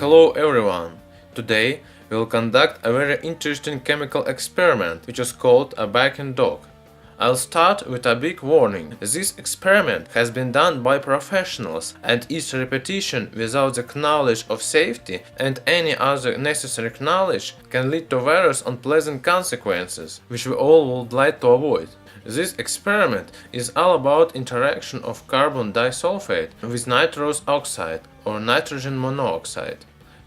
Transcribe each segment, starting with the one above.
Hello everyone! Today we will conduct a very interesting chemical experiment which is called a bike and dog. I'll start with a big warning. This experiment has been done by professionals and its repetition without the knowledge of safety and any other necessary knowledge can lead to various unpleasant consequences which we all would like to avoid. This experiment is all about interaction of carbon disulfide with nitrous oxide or nitrogen monoxide.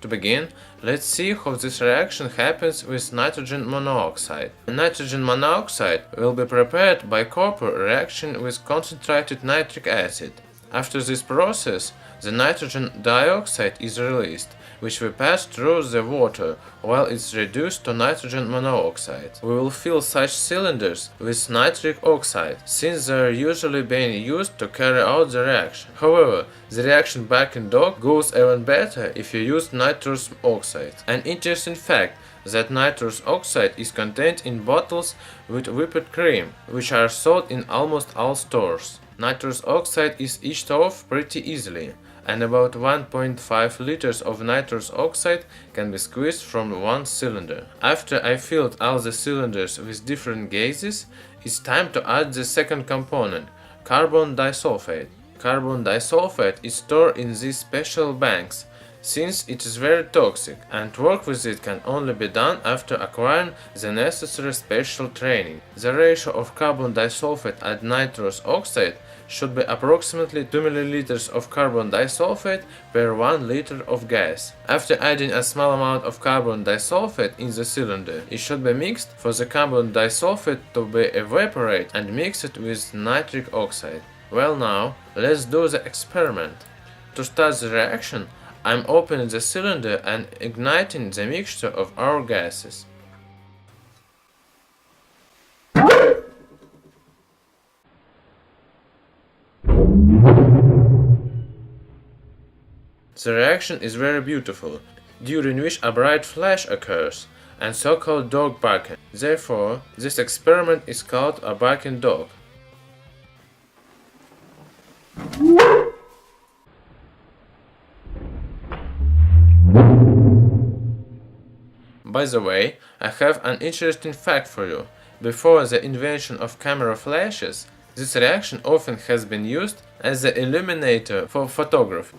To begin, let's see how this reaction happens with nitrogen monoxide. Nitrogen monoxide will be prepared by copper reaction with concentrated nitric acid. After this process, the nitrogen dioxide is released, which will pass through the water while it's reduced to nitrogen monoxide. We will fill such cylinders with nitric oxide, since they are usually being used to carry out the reaction. However, the reaction bike and dog goes even better if you use nitrous oxide. An interesting fact that nitrous oxide is contained in bottles with whipped cream, which are sold in almost all stores. Nitrous oxide is etched off pretty easily, and about 1.5 liters of nitrous oxide can be squeezed from one cylinder. After I filled all the cylinders with different gases, it's time to add the second component, carbon disulfide. Carbon disulfide is stored in these special banks, since it is very toxic, and work with it can only be done after acquiring the necessary special training. The ratio of carbon disulfide and nitrous oxide should be approximately 2 ml of carbon disulfide per 1 liter of gas. After adding a small amount of carbon disulfide in the cylinder, it should be mixed for the carbon disulfide to be evaporated and mixed with nitric oxide. Well, now, let's do the experiment. To start the reaction, I'm opening the cylinder and igniting the mixture of our gases. The reaction is very beautiful, during which a bright flash occurs, and so-called dog barking. Therefore, this experiment is called a bike and dog. By the way, I have an interesting fact for you. Before the invention of camera flashes, this reaction often has been used as the illuminator for photography.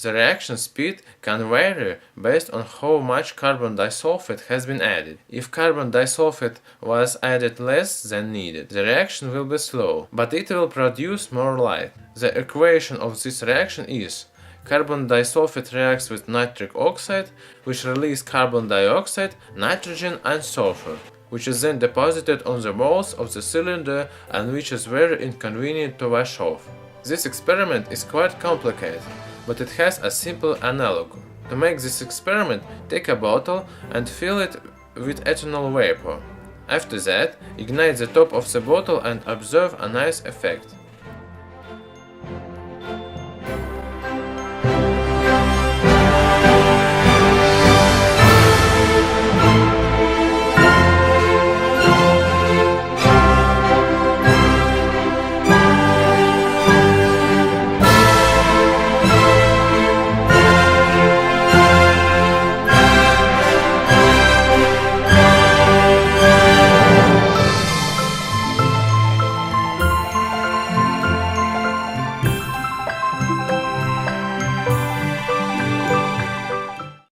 The reaction speed can vary based on how much carbon disulfide has been added. If carbon disulfide was added less than needed, the reaction will be slow, but it will produce more light. The equation of this reaction is: carbon disulfide reacts with nitric oxide, which releases carbon dioxide, nitrogen and sulfur, which is then deposited on the walls of the cylinder and which is very inconvenient to wash off. This experiment is quite complicated, but it has a simple analog. To make this experiment, take a bottle and fill it with ethanol vapor. After that, ignite the top of the bottle and observe a nice effect.